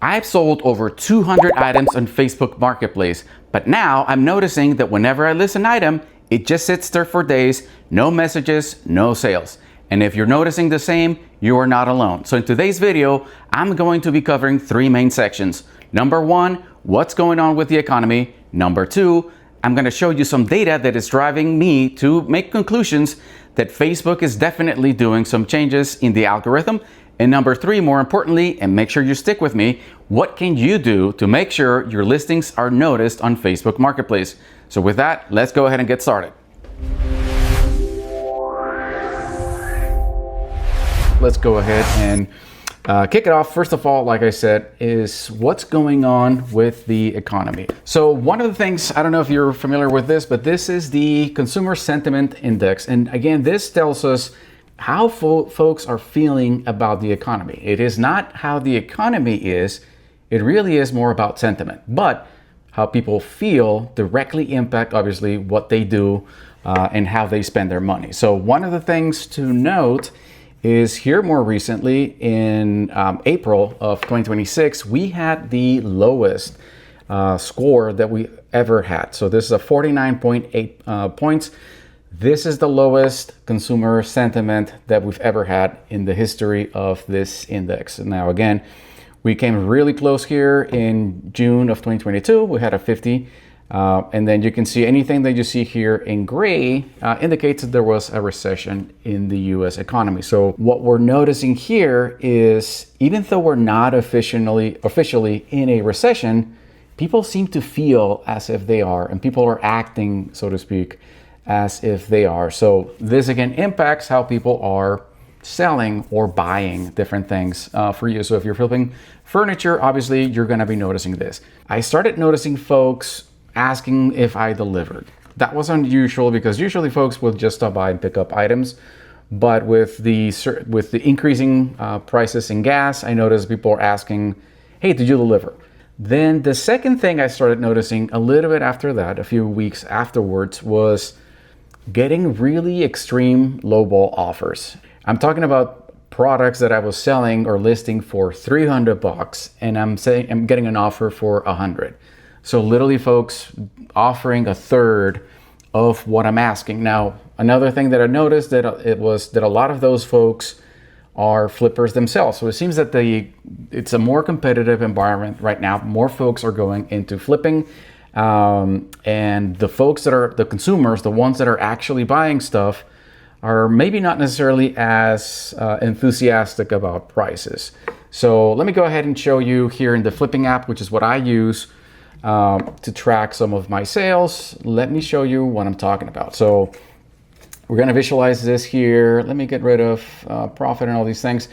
I've sold over 200 items on Facebook Marketplace, but now I'm noticing that whenever I list an item, it just sits there for days, no messages, no sales. And if you're noticing the same, you are not alone. So in today's video, I'm going to be covering three main sections. Number one, what's going on with the economy? Number two, I'm going to show you some data that is driving me to make conclusions that Facebook is definitely doing some changes in the algorithm. And number three, more importantly, and make sure you stick with me, what can you do to make sure your listings are noticed on Facebook Marketplace? So with that, let's go ahead and get started. Let's go ahead and kick it off. First of all, like I said, is what's going on with the economy. So one of the things, I don't know if you're familiar with this, but this is the Consumer Sentiment Index. And again, this tells us how folks are feeling about the economy. It is not how the economy is, it really is more about sentiment. But how people feel directly impact, obviously, what they do and how they spend their money. So one of the things to note is here more recently in April of 2026, we had the lowest score that we ever had. So this is a 49.8 points. This is the lowest consumer sentiment that we've ever had in the history of this index. Now, again, we came really close here in June of 2022. We had a 50. And then you can see anything that you see here in gray indicates that there was a recession in the US economy. So what we're noticing here is even though we're not officially in a recession, people seem to feel as if they are, and people are acting, so to speak, as if they are. So this again impacts how people are selling or buying different things for you. So if you're flipping furniture, obviously you're gonna be noticing this. I started noticing folks asking if I delivered. That was unusual because usually folks will just stop by and pick up items. But with the increasing prices in gas, I noticed people are asking, hey, did you deliver? Then the second thing I started noticing a little bit after that, a few weeks afterwards, was getting really extreme lowball offers. I'm talking about products that I was selling or listing for $300 and I'm getting an offer for $100. So literally folks offering a third of what I'm asking. Now, another thing that I noticed that a lot of those folks are flippers themselves. So it seems that it's a more competitive environment right now. More folks are going into flipping. And the folks that are the consumers, the ones that are actually buying stuff, are maybe not necessarily as enthusiastic about prices. So let me go ahead and show you here in the flipping app, which is what I use to track some of my sales. Let me show you what I'm talking about. So we're going to visualize this here. Let me get rid of profit and all these things.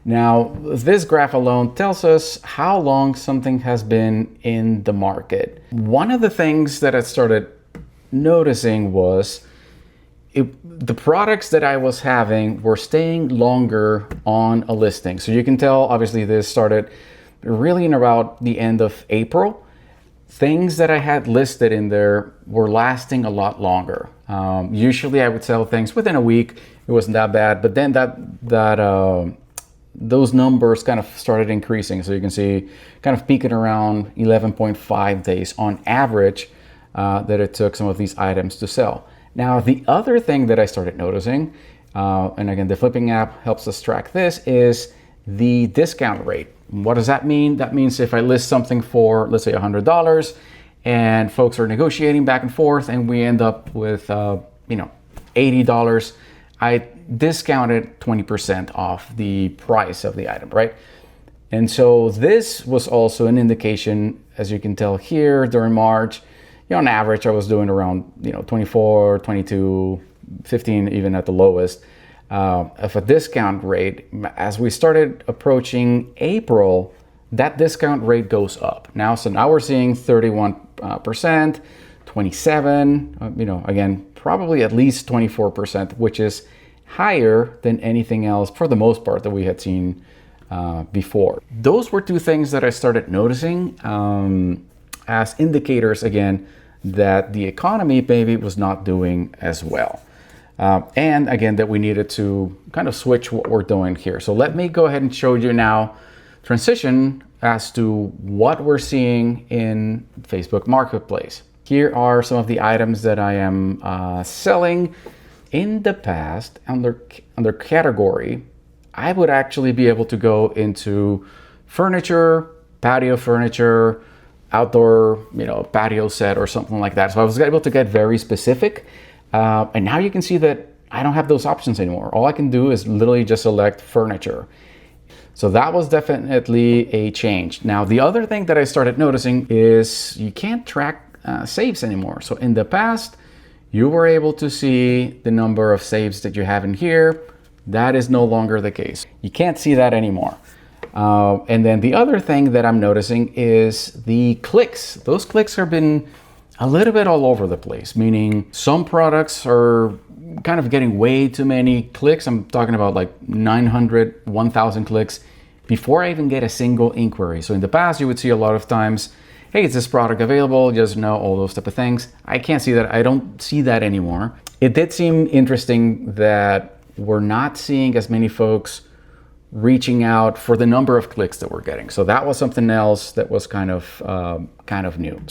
Now, this graph alone tells us how long something has been in the market. One of the things that I started noticing was the products that I was having were staying longer on a listing. So you can tell, obviously, this started really in about the end of April. Things that I had listed in there were lasting a lot longer. Usually I would sell things within a week. It wasn't that bad, but then those numbers kind of started increasing. So you can see kind of peaking around 11.5 days on average that it took some of these items to sell. Now, the other thing that I started noticing, and again, the flipping app helps us track this, is the discount rate. What does that mean? That means if I list something for, let's say, $100, and folks are negotiating back and forth, and we end up with, $80, I discounted 20% off the price of the item, right? And so this was also an indication, as you can tell here, during March, on average, I was doing around, 24, 22, 15, even at the lowest. Of a discount rate. As we started approaching April, that discount rate goes up. Now we're seeing 31%, 27%, again, probably at least 24%, which is higher than anything else for the most part that we had seen before. Those were two things that I started noticing as indicators, again, that the economy maybe was not doing as well. And again, that we needed to kind of switch what we're doing here. So let me go ahead and show you now transition as to what we're seeing in Facebook Marketplace. Here are some of the items that I am selling. In the past, under category, I would actually be able to go into furniture, patio furniture, outdoor, patio set or something like that. So I was able to get very specific. And now you can see that I don't have those options anymore. All I can do is literally just select furniture. So that was definitely a change. Now, the other thing that I started noticing is you can't track saves anymore. So in the past, you were able to see the number of saves that you have in here. That is no longer the case. You can't see that anymore. And then the other thing that I'm noticing is the clicks. Those clicks have been a little bit all over the place, meaning some products are kind of getting way too many clicks. I'm talking about like 900, 1,000 clicks before I even get a single inquiry. So in the past, you would see a lot of times, hey, is this product available? Just know all those type of things. I can't see that. I don't see that anymore. It did seem interesting that we're not seeing as many folks reaching out for the number of clicks that we're getting. So that was something else that was kind of new.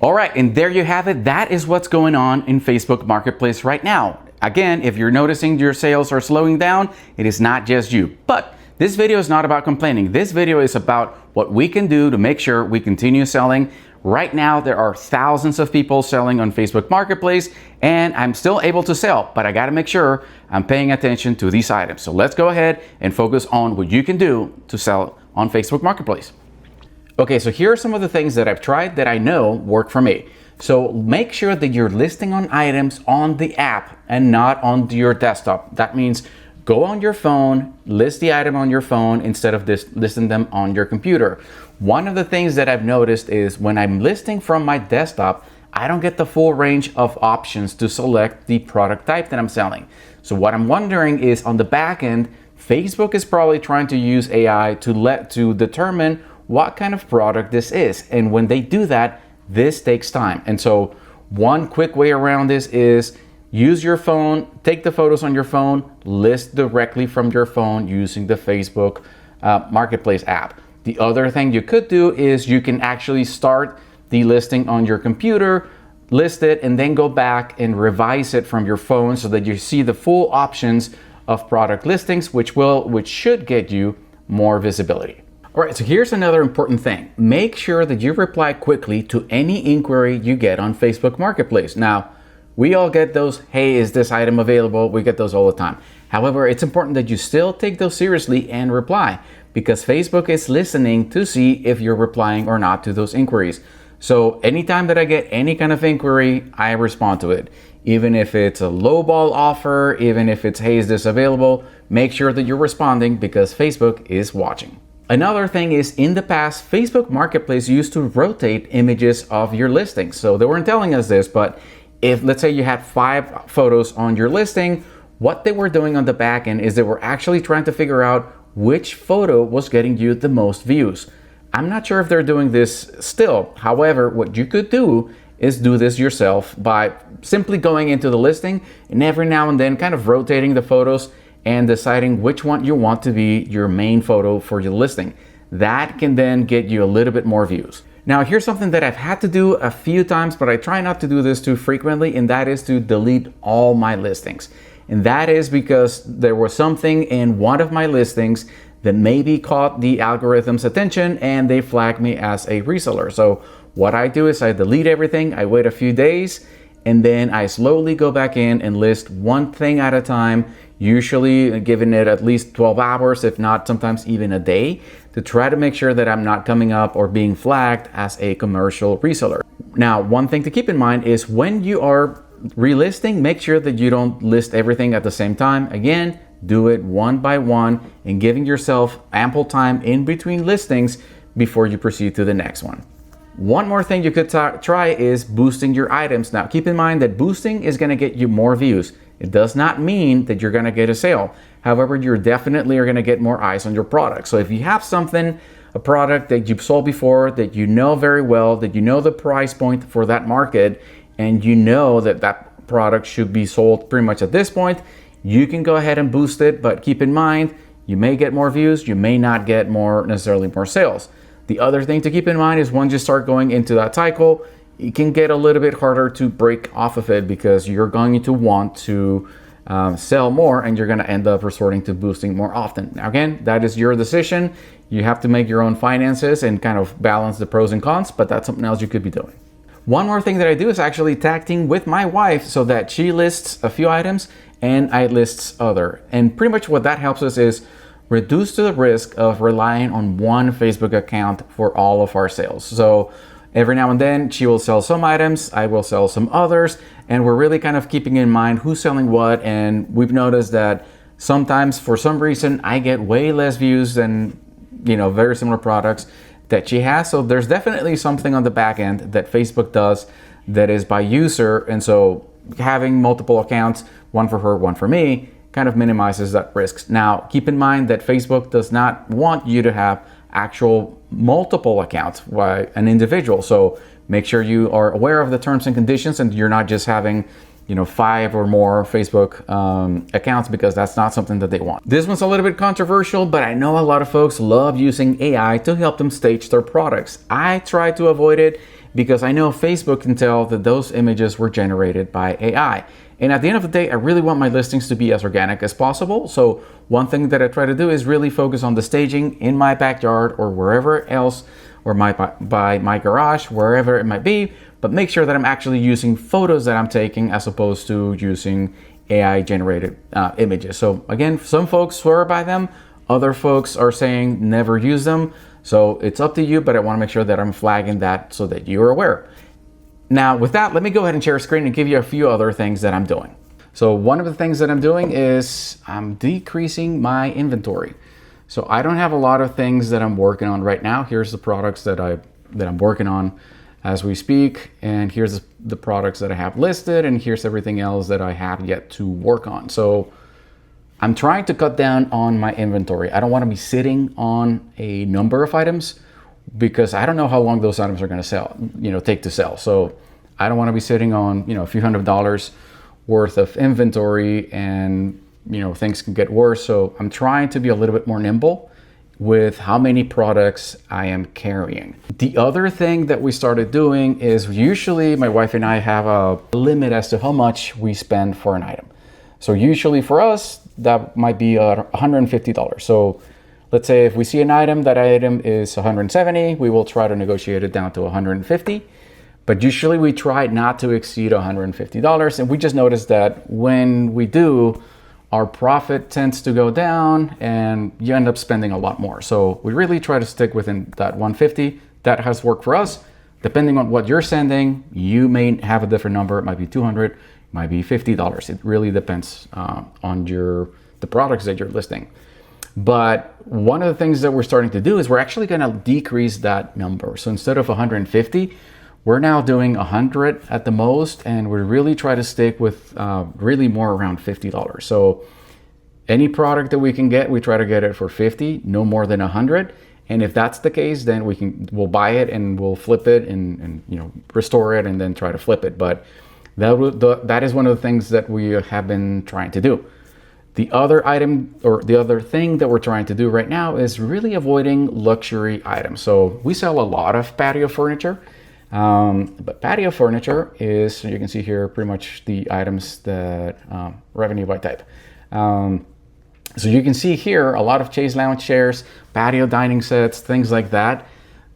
All right, and there you have it. That is what's going on in Facebook Marketplace right now. Again, if you're noticing your sales are slowing down, it is not just you. But this video is not about complaining. This video is about what we can do to make sure we continue selling. Right now, there are thousands of people selling on Facebook Marketplace, and I'm still able to sell, but I gotta make sure I'm paying attention to these items. So let's go ahead and focus on what you can do to sell on Facebook Marketplace. Okay, so here are some of the things that I've tried that I know work for me. So make sure that you're listing on items on the app and not on your desktop. That means go on your phone, list the item on your phone instead of listing them on your computer. One of the things that I've noticed is when I'm listing from my desktop, I don't get the full range of options to select the product type that I'm selling. So what I'm wondering is on the back end, Facebook is probably trying to use AI to determine what kind of product this is. And when they do that, this takes time. And so one quick way around this is use your phone, take the photos on your phone, list directly from your phone using the Facebook Marketplace app. The other thing you could do is you can actually start the listing on your computer, list it, and then go back and revise it from your phone so that you see the full options of product listings, which should get you more visibility. All right, so here's another important thing. Make sure that you reply quickly to any inquiry you get on Facebook Marketplace. Now, we all get those, hey, is this item available? We get those all the time. However, it's important that you still take those seriously and reply because Facebook is listening to see if you're replying or not to those inquiries. So anytime that I get any kind of inquiry, I respond to it. Even if it's a lowball offer, even if it's, hey, is this available? Make sure that you're responding because Facebook is watching. Another thing is in the past, Facebook Marketplace used to rotate images of your listings. So they weren't telling us this, but if let's say you had 5 photos on your listing, what they were doing on the back end is they were actually trying to figure out which photo was getting you the most views. I'm not sure if they're doing this still. However, what you could do is do this yourself by simply going into the listing and every now and then kind of rotating the photos and deciding which one you want to be your main photo for your listing. That can then get you a little bit more views. Now, here's something that I've had to do a few times, but I try not to do this too frequently, and that is to delete all my listings. And that is because there was something in one of my listings that maybe caught the algorithm's attention and they flagged me as a reseller. So what I do is I delete everything, I wait a few days, and then I slowly go back in and list one thing at a time, usually giving it at least 12 hours, if not sometimes even a day, to try to make sure that I'm not coming up or being flagged as a commercial reseller. Now, one thing to keep in mind is when you are relisting, make sure that you don't list everything at the same time. Again, do it one by one and giving yourself ample time in between listings before you proceed to the next one. One more thing you could try is boosting your items. Now, keep in mind that boosting is going to get you more views. It does not mean that you're going to get a sale. However, you definitely are going to get more eyes on your product. So if you have something, a product that you've sold before, that you know very well, that you know the price point for that market, and you know that that product should be sold pretty much at this point, you can go ahead and boost it. But keep in mind, You may get more views, you may not get necessarily more sales. The other thing to keep in mind is once you start going into that cycle, it can get a little bit harder to break off of it because you're going to want to sell more, and you're going to end up resorting to boosting more often. Now, again, that is your decision. You have to make your own finances and kind of balance the pros and cons, but that's something else you could be doing. One more thing that I do is actually tag team with my wife so that she lists a few items and I lists other. And pretty much what that helps us is reduce the risk of relying on one Facebook account for all of our sales. So every now and then she will sell some items, I will sell some others, and we're really kind of keeping in mind who's selling what. And we've noticed that sometimes for some reason I get way less views than, very similar products that she has. So there's definitely something on the back end that Facebook does that is by user. And so having multiple accounts, one for her, one for me, kind of minimizes that risk. Now, keep in mind that Facebook does not want you to have actual multiple accounts by an individual. So make sure you are aware of the terms and conditions and you're not just having 5 or more Facebook accounts, because that's not something that they want. This one's a little bit controversial, but I know a lot of folks love using AI to help them stage their products. I try to avoid it because I know Facebook can tell that those images were generated by AI. And at the end of the day, I really want my listings to be as organic as possible. So one thing that I try to do is really focus on the staging in my backyard or wherever else, or by my garage, wherever it might be, but make sure that I'm actually using photos that I'm taking as opposed to using AI generated images. So again, some folks swear by them, other folks are saying never use them. So it's up to you, but I want to make sure that I'm flagging that so that you're aware. Now with that, let me go ahead and share a screen and give you a few other things that I'm doing. So one of the things that I'm doing is I'm decreasing my inventory. So I don't have a lot of things that I'm working on right now. Here's the products that I'm working on as we speak, and here's the products that I have listed, and here's everything else that I have yet to work on. So I'm trying to cut down on my inventory. I don't want to be sitting on a number of items because I don't know how long those items are going to take to sell. So I don't want to be sitting on, a few $100s worth of inventory, and things can get worse. So I'm trying to be a little bit more nimble with how many products I am carrying. The other thing that we started doing is usually my wife and I have a limit as to how much we spend for an item. So usually for us, that might be $150. So let's say if we see an item, that item is $170, we will try to negotiate it down to $150. But usually we try not to exceed $150. And we just noticed that when we do, our profit tends to go down and you end up spending a lot more. So we really try to stick within that 150. That has worked for us. Depending on what you're sending, you may have a different number. It might be $200, it might be $50. It really depends on the products that you're listing. But one of the things that we're starting to do is we're actually going to decrease that number. So instead of 150, we're now doing 100 at the most, and we really try to stick with really more around $50. So any product that we can get, we try to get it for 50, no more than 100. And if that's the case, then we'll buy it and we'll flip it and restore it and then try to flip it. But that is one of the things that we have been trying to do. The other item, or the other thing that we're trying to do right now, is really avoiding luxury items. So we sell a lot of patio furniture. But patio furniture is, you can see here, pretty much the items that revenue by type. So you can see here a lot of chaise lounge chairs, patio dining sets, things like that.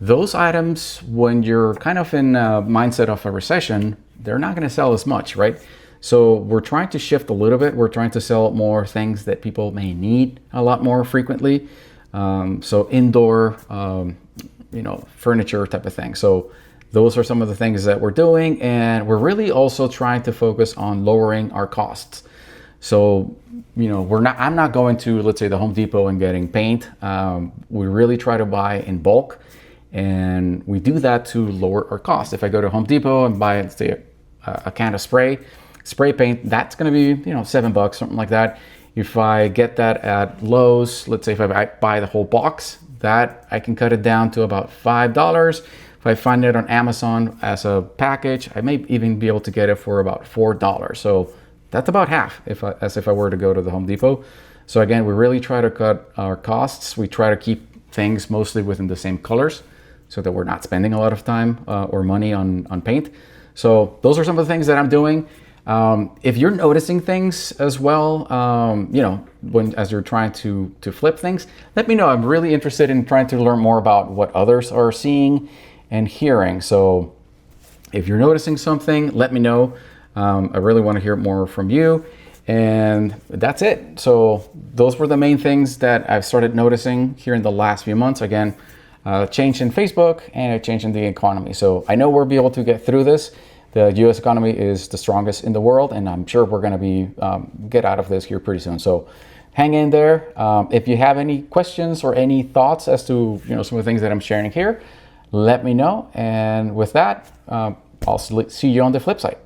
Those items, when you're kind of in a mindset of a recession, they're not going to sell as much, right? So we're trying to shift a little bit. We're trying to sell more things that people may need a lot more frequently. So indoor, furniture type of thing. So those are some of the things that we're doing, and we're really also trying to focus on lowering our costs. So, I'm not going to, let's say, the Home Depot and getting paint. We really try to buy in bulk, and we do that to lower our costs. If I go to Home Depot and buy, let's say, a can of spray paint, that's going to be, $7, something like that. If I get that at Lowe's, let's say if I buy the whole box, that I can cut it down to about $5. If I find it on Amazon as a package, I may even be able to get it for about $4. So that's about half if I were to go to the Home Depot. So again, we really try to cut our costs. We try to keep things mostly within the same colors so that we're not spending a lot of time or money on paint. So those are some of the things that I'm doing. If you're noticing things as well, as you're trying to flip things, let me know. I'm really interested in trying to learn more about what others are seeing and hearing. So if you're noticing something, let me know. I really want to hear more from you. And that's it. So those were the main things that I've started noticing here in the last few months. Again, change in Facebook and a change in the economy. So I know we'll be able to get through this. The U.S. economy is the strongest in the world, and I'm sure we're going to be get out of this here pretty soon. So hang in there. If you have any questions or any thoughts as to some of the things that I'm sharing here, let me know. And with that, I'll see you on the flip side.